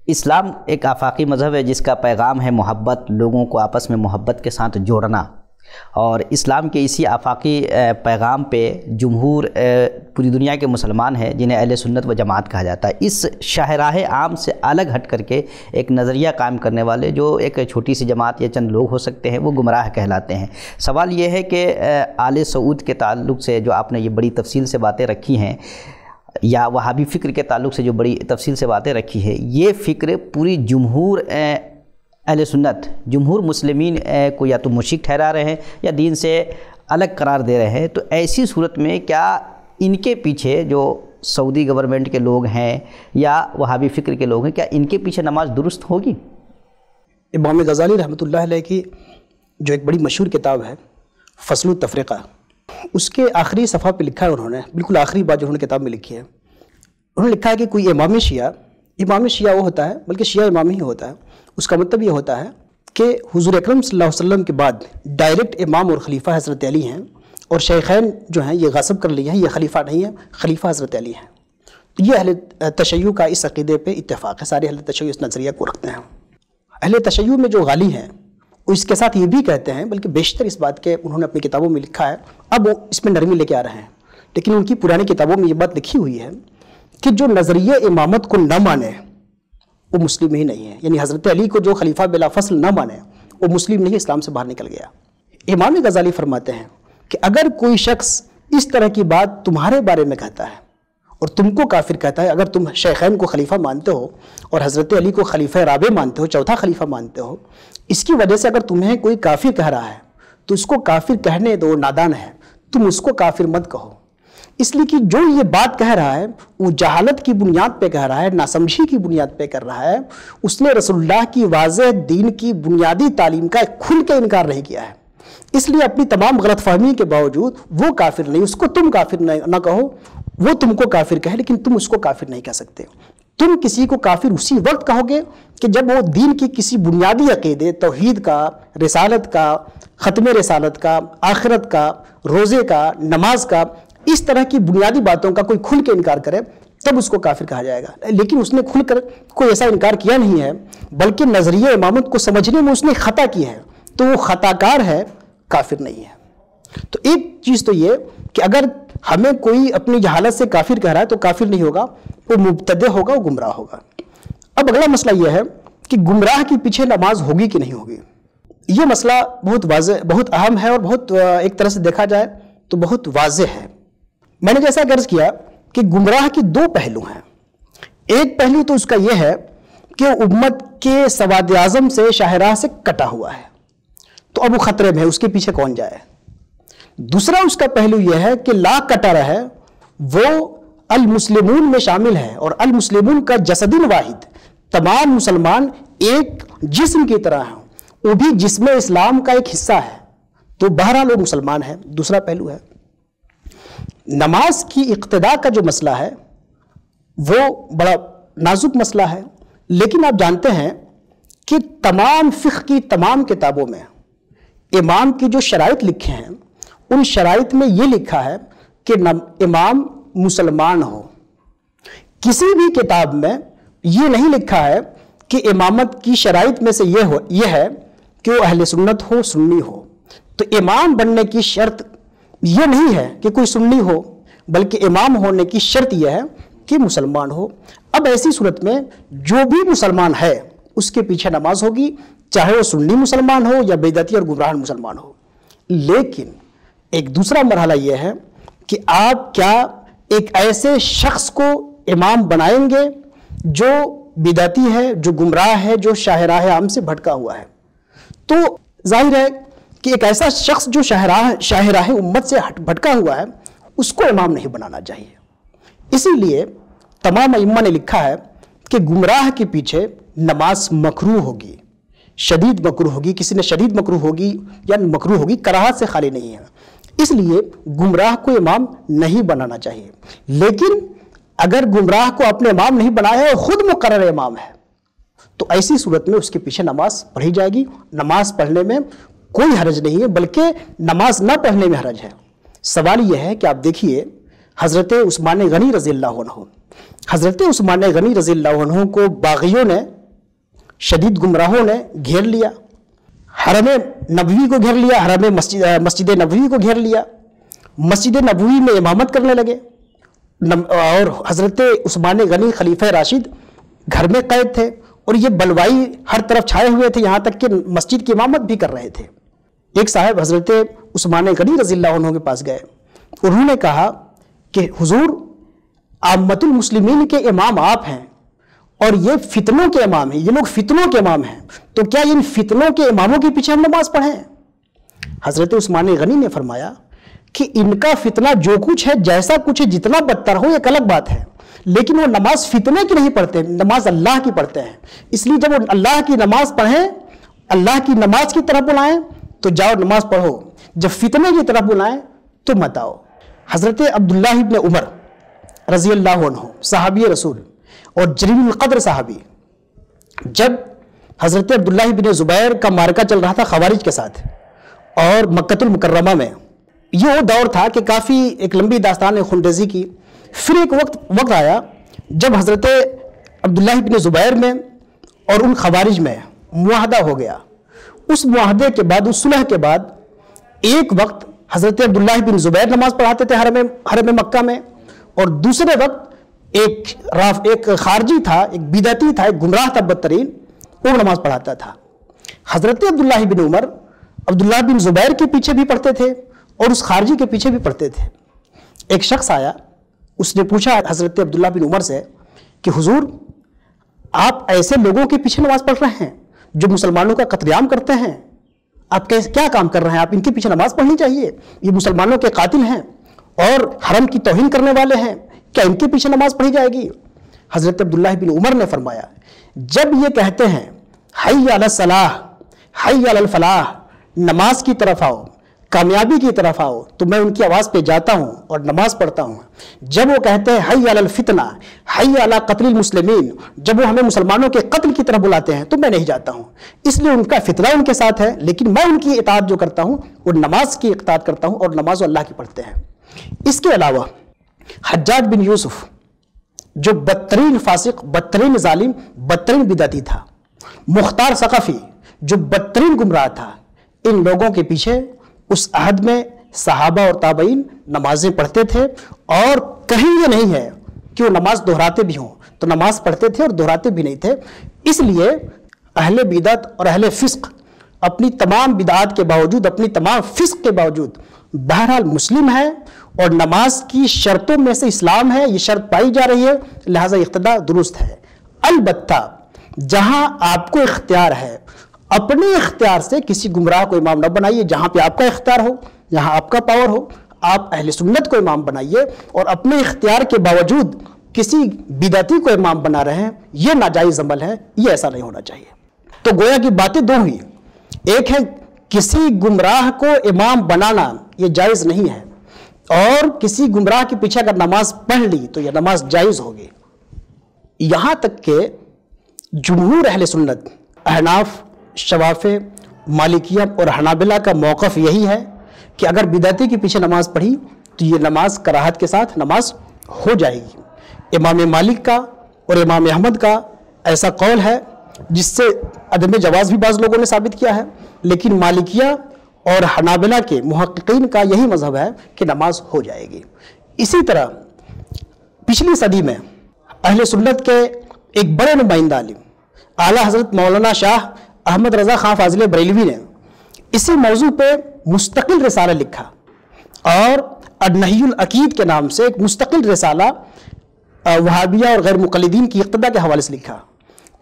اسلام ایک آفاقی مذہب ہے جس کا پیغام ہے محبت، لوگوں کو آپس میں محبت کے ساتھ جوڑنا، اور اسلام کے اسی آفاقی پیغام پہ جمہور پوری دنیا کے مسلمان ہیں جنہیں اہل سنت و جماعت کہا جاتا ہے۔ اس شاہراہ عام سے الگ ہٹ کر کے ایک نظریہ قائم کرنے والے جو ایک چھوٹی سی جماعت یا چند لوگ ہو سکتے ہیں وہ گمراہ کہلاتے ہیں۔ سوال یہ ہے کہ آل سعود کے تعلق سے جو آپ نے یہ بڑی تفصیل سے باتیں رکھی ہیں، یا وہابی فکر کے تعلق سے جو بڑی تفصیل سے باتیں رکھی ہے، یہ فکر پوری جمہور اہل سنت، جمہور مسلمین کو یا تو مشرک ٹھہرا رہے ہیں یا دین سے الگ قرار دے رہے ہیں، تو ایسی صورت میں کیا ان کے پیچھے جو سعودی گورنمنٹ کے لوگ ہیں یا وہابی فکر کے لوگ ہیں، کیا ان کے پیچھے نماز درست ہوگی؟ امام غزالی رحمۃ اللہ علیہ کی جو ایک بڑی مشہور کتاب ہے فصل التفریقہ، اس کے آخری صفحہ پہ لکھا ہے، انہوں نے بالکل آخری بات جو انہوں نے کتاب میں لکھی ہے، انہوں نے لکھا ہے کہ کوئی امام شیعہ وہ ہوتا ہے، بلکہ شیعہ امام ہی ہوتا ہے، اس کا مطلب یہ ہوتا ہے کہ حضور اکرم صلی اللہ علیہ وسلم کے بعد ڈائریکٹ امام اور خلیفہ حضرت علی ہیں، اور شیخین جو ہیں یہ غصب کر لیے ہیں، یہ خلیفہ نہیں ہے، خلیفہ حضرت علی ہیں۔ یہ اہل تشیع کا اس عقیدے پہ اتفاق ہے، سارے اہل تشیع اس نظریہ کو رکھتے ہیں۔ اہل تشیع میں جو غالی ہیں وہ اس کے ساتھ یہ بھی کہتے ہیں، بلکہ بیشتر اس بات کے انہوں نے اپنی کتابوں میں لکھا ہے، اب وہ اس میں نرمی لے کے آ رہے ہیں، لیکن ان کی پرانی کتابوں میں یہ بات لکھی ہوئی ہے کہ جو نظریہ امامت کو نہ مانے وہ مسلم ہی نہیں ہے، یعنی حضرت علی کو جو خلیفہ بلا فصل نہ مانے وہ مسلم نہیں، اسلام سے باہر نکل گیا۔ امام غزالی فرماتے ہیں کہ اگر کوئی شخص اس طرح کی بات تمہارے بارے میں کہتا ہے اور تم کو کافر کہتا ہے، اگر تم شیخین کو خلیفہ مانتے ہو اور حضرت علی کو خلیفہ رابع مانتے ہو، چوتھا خلیفہ مانتے ہو، اس کی وجہ سے اگر تمہیں کوئی کافر کہہ رہا ہے تو اس کو کافر کہنے دو، نادان ہے، تم اس کو کافر مت کہو، اس لیے کہ جو یہ بات کہہ رہا ہے وہ جہالت کی بنیاد پہ کہہ رہا ہے، ناسمجھی کی بنیاد پہ کر رہا ہے، اس نے رسول اللہ کی واضح دین کی بنیادی تعلیم کا کھل کے انکار نہیں کیا ہے، اس لیے اپنی تمام غلط فہمی کے باوجود وہ کافر نہیں، اس کو تم کافر نہ کہو، وہ تم کو کافر کہے لیکن تم اس کو کافر نہیں کہہ سکتے۔ تم کسی کو کافر اسی وقت کہو گے کہ جب وہ دین کی کسی بنیادی عقیدے، توحید کا، رسالت کا، ختم رسالت کا، آخرت کا، روزے کا، نماز کا، اس طرح کی بنیادی باتوں کا کوئی کھل کے انکار کرے، تب اس کو کافر کہا جائے گا۔ لیکن اس نے کھل کر کوئی ایسا انکار کیا نہیں ہے، بلکہ نظریہ امامت کو سمجھنے میں اس نے خطا کی ہے، تو وہ خطا کار ہے، کافر نہیں ہے۔ تو ایک چیز تو یہ کہ اگر ہمیں کوئی اپنی جہالت سے کافر کہہ رہا ہے تو کافر نہیں ہوگا، وہ مبتدع ہوگا، وہ گمراہ ہوگا۔ اب اگلا مسئلہ یہ ہے کہ گمراہ کے پیچھے نماز ہوگی کہ نہیں ہوگی۔ یہ مسئلہ بہت واضح، بہت اہم ہے، اور بہت ایک طرح سے دیکھا جائے تو بہت واضح ہے۔ میں نے جیسا عرض کیا کہ گمراہ کے دو پہلو ہیں۔ ایک پہلو تو اس کا یہ ہے کہ امت کے سواد اعظم سے، شاہراہ سے کٹا ہوا ہے، تو اب وہ خطرے میں ہے، اس کے پیچھے کون جائے۔ دوسرا اس کا پہلو یہ ہے کہ لا کٹا رہے، وہ المسلمون میں شامل ہے، اور المسلمون کا جسد واحد، تمام مسلمان ایک جسم کی طرح ہیں، وہ بھی جسم اسلام کا ایک حصہ ہے، تو بہرحال وہ مسلمان ہے۔ دوسرا پہلو ہے نماز کی اقتداء کا جو مسئلہ ہے وہ بڑا نازک مسئلہ ہے، لیکن آپ جانتے ہیں کہ تمام فقہ کی تمام کتابوں میں امام کی جو شرائط لکھے ہیں ان شرائط میں یہ لکھا ہے کہ امام مسلمان ہو۔ کسی بھی کتاب میں یہ نہیں لکھا ہے کہ امامت کی شرائط میں سے یہ ہے کہ وہ اہل سنت ہو، سنی ہو۔ تو امام بننے کی شرط یہ نہیں ہے کہ کوئی سنی ہو، بلکہ امام ہونے کی شرط یہ ہے کہ مسلمان ہو۔ اب ایسی صورت میں جو بھی مسلمان ہے اس کے پیچھے نماز ہوگی، چاہے وہ سنی مسلمان ہو یا بدعتی اور گمراہ مسلمان ہو۔ لیکن ایک دوسرا مرحلہ یہ ہے کہ آپ کیا ایک ایسے شخص کو امام بنائیں گے جو بدعتی ہے، جو گمراہ ہے، جو شاہراہ عام سے بھٹکا ہوا ہے۔ تو ظاہر ہے کہ ایک ایسا شخص جو شاہراہ امت سے بھٹکا ہوا ہے اس کو امام نہیں بنانا چاہیے۔ اسی لیے تمام ائمہ نے لکھا ہے کہ گمراہ کے پیچھے نماز مکروہ ہوگی، شدید مکروہ ہوگی، کسی نے شدید مکروہ ہوگی یا مکروہ ہوگی، کراہت سے خالی نہیں ہے، اس لیے گمراہ کو امام نہیں بنانا چاہیے۔ لیکن اگر گمراہ کو اپنے امام نہیں بنایا ہے اور خود مقرر امام ہے تو ایسی صورت میں اس کے پیچھے نماز پڑھی جائے گی۔ نماز پڑھنے میں کوئی حرج نہیں ہے، بلکہ نماز نہ پڑھنے میں حرج ہے۔ سوال یہ ہے کہ آپ دیکھیے حضرت عثمان غنی رضی اللہ عنہ کو باغیوں نے شدید گمراہوں نے گھیر لیا، حرم نبوی کو گھیر لیا، حرم مسجد نبوی کو گھیر لیا، مسجد نبوی میں امامت کرنے لگے، اور حضرت عثمان غنی خلیفہ راشد گھر میں قید تھے، اور یہ بلوائی ہر طرف چھائے ہوئے تھے، یہاں تک کہ مسجد کی امامت بھی کر رہے تھے۔ ایک صاحب حضرت عثمان غنی رضی اللہ عنہ کے پاس گئے، انہوں نے کہا کہ حضور عامت المسلمین کے امام آپ ہیں اور یہ فتنوں کے امام ہیں، یہ لوگ فتنوں کے امام ہیں، تو کیا ان فتنوں کے اماموں کے پیچھے ہم نماز پڑھیں؟ حضرت عثمان غنی نے فرمایا کہ ان کا فتنہ جو کچھ ہے، جیسا کچھ ہے، جتنا بدتر ہو، ایک الگ بات ہے، لیکن وہ نماز فتنے کی نہیں پڑھتے، نماز اللہ کی پڑھتے ہیں۔ اس لیے جب وہ اللہ کی نماز پڑھیں، اللہ کی نماز کی طرف بلائیں تو جاؤ نماز پڑھو، جب فتنے کی طرف بلائیں تو مت آؤ۔ حضرت عبداللہ ابن عمر رضی اللہ عنہ صحابی رسول اور جلیل القدر صحابی، جب حضرت عبداللہ ابن زبیر کا معرکہ چل رہا تھا خوارج کے ساتھ اور مکۃ المکرمہ میں، یہ وہ دور تھا کہ کافی ایک لمبی داستان ہے خونریزی کی۔ پھر ایک وقت آیا جب حضرت عبداللہ ابن زبیر میں اور ان خوارج میں معاہدہ ہو گیا۔ اس معاہدے کے بعد، اس صلح کے بعد، ایک وقت حضرت عبداللہ بن زبیر نماز پڑھاتے تھے حرم مکہ میں، اور دوسرے وقت ایک خارجی تھا، ایک بدعتی تھا، ایک گمراہ تھا بدترین، وہ نماز پڑھاتا تھا۔ حضرت عبداللہ بن عمر عبداللہ بن زبیر کے پیچھے بھی پڑھتے تھے اور اس خارجی کے پیچھے بھی پڑھتے تھے۔ ایک شخص آیا، اس نے پوچھا حضرت عبداللہ بن عمر سے کہ حضور آپ ایسے لوگوں کے پیچھے نماز پڑھ رہے ہیں جو مسلمانوں کا قتل عام کرتے ہیں، آپ کیا کام کر رہے ہیں؟ آپ ان کے پیچھے نماز پڑھنی چاہیے، یہ مسلمانوں کے قاتل ہیں اور حرم کی توہین کرنے والے ہیں، کیا ان کے پیچھے نماز پڑھی جائے گی؟ حضرت عبداللہ بن عمر نے فرمایا جب یہ کہتے ہیں حی علی الصلاح، حی علی الفلاح، نماز کی طرف آؤ، کامیابی کی طرف آؤ، تو میں ان کی آواز پہ جاتا ہوں اور نماز پڑھتا ہوں۔ جب وہ کہتے ہیں حی علی الفتنہ، حی علی قتل المسلمین، جب وہ ہمیں مسلمانوں کے قتل کی طرف بلاتے ہیں تو میں نہیں جاتا ہوں، اس لیے ان کا فتنہ ان کے ساتھ ہے، لیکن میں ان کی اطاعت جو کرتا ہوں وہ نماز کی اطاعت کرتا ہوں، اور نماز اللہ کی پڑھتے ہیں۔ اس کے علاوہ حجاج بن یوسف جو بدترین فاسق، بدترین ظالم، بدترین بدعتی تھا، مختار ثقفی جو بدترین گمراہ تھا، ان لوگوں کے پیچھے اس عہد میں صحابہ اور تابعین نمازیں پڑھتے تھے، اور کہیں یہ نہیں ہے کہ وہ نماز دہراتے بھی ہوں، تو نماز پڑھتے تھے اور دہراتے بھی نہیں تھے۔ اس لیے اہل بدعت اور اہل فسق اپنی تمام بدعات کے باوجود، اپنی تمام فسق کے باوجود بہرحال مسلم ہے، اور نماز کی شرطوں میں سے اسلام ہے، یہ شرط پائی جا رہی ہے، لہذا اقتداء درست ہے۔ البتہ جہاں آپ کو اختیار ہے، اپنے اختیار سے کسی گمراہ کو امام نہ بنائیے، جہاں پہ آپ کا اختیار ہو، جہاں آپ کا پاور ہو، آپ اہل سنت کو امام بنائیے، اور اپنے اختیار کے باوجود کسی بدعتی کو امام بنا رہے ہیں، یہ ناجائز عمل ہے، یہ ایسا نہیں ہونا چاہیے۔ تو گویا کی باتیں دو ہوئی، ایک ہے کسی گمراہ کو امام بنانا یہ جائز نہیں ہے، اور کسی گمراہ کے پیچھے اگر نماز پڑھ لی تو یہ نماز جائز ہوگی۔ یہاں تک کہ جمہور اہل سنت، احناف، شوافع، مالکیہ اور حنابلہ کا موقف یہی ہے کہ اگر بدعتی کے پیچھے نماز پڑھی تو یہ نماز کراہت کے ساتھ نماز ہو جائے گی۔ امام مالک کا اور امام احمد کا ایسا قول ہے جس سے عدم جواز بھی بعض لوگوں نے ثابت کیا ہے، لیکن مالکیہ اور حنابلہ کے محققین کا یہی مذہب ہے کہ نماز ہو جائے گی۔ اسی طرح پچھلی صدی میں اہل سنت کے ایک بڑے نمائندہ عالم اعلیٰ حضرت مولانا شاہ احمد رضا خان فاضل بریلوی نے اسی موضوع پہ مستقل رسالہ لکھا، اور النہی العقید کے نام سے ایک مستقل رسالہ وہابیہ اور غیر مقلدین کی اقتداء کے حوالے سے لکھا۔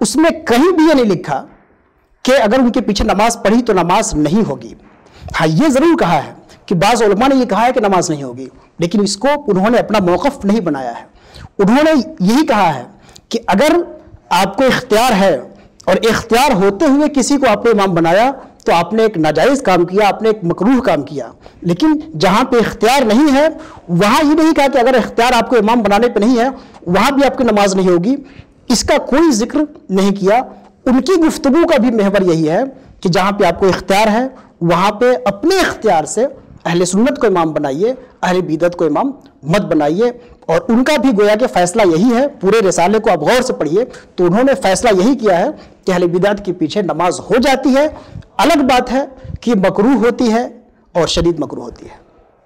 اس میں کہیں بھی یہ نہیں لکھا کہ اگر ان کے پیچھے نماز پڑھی تو نماز نہیں ہوگی۔ ہاں یہ ضرور کہا ہے کہ بعض علماء نے یہ کہا ہے کہ نماز نہیں ہوگی، لیکن اس کو انہوں نے اپنا موقف نہیں بنایا ہے۔ انہوں نے یہی کہا ہے کہ اگر آپ کو اختیار ہے اور اختیار ہوتے ہوئے کسی کو آپ نے امام بنایا تو آپ نے ایک ناجائز کام کیا، آپ نے ایک مکروہ کام کیا، لیکن جہاں پہ اختیار نہیں ہے وہاں یہ نہیں کہا کہ اگر اختیار آپ کو امام بنانے پہ نہیں ہے وہاں بھی آپ کی نماز نہیں ہوگی، اس کا کوئی ذکر نہیں کیا۔ ان کی گفتگو کا بھی محور یہی ہے کہ جہاں پہ آپ کو اختیار ہے وہاں پہ اپنے اختیار سے اہل سنت کو امام بنائیے، اہل بدعت کو امام مت بنائیے، اور ان کا بھی گویا کہ فیصلہ یہی ہے. پورے رسالے کو آپ غور سے پڑھیے تو انہوں نے فیصلہ یہی کیا ہے کہ اہل بدعت کے پیچھے نماز ہو جاتی ہے. الگ بات ہے کہ مکروہ ہوتی ہے اور شدید مکروہ ہوتی ہے.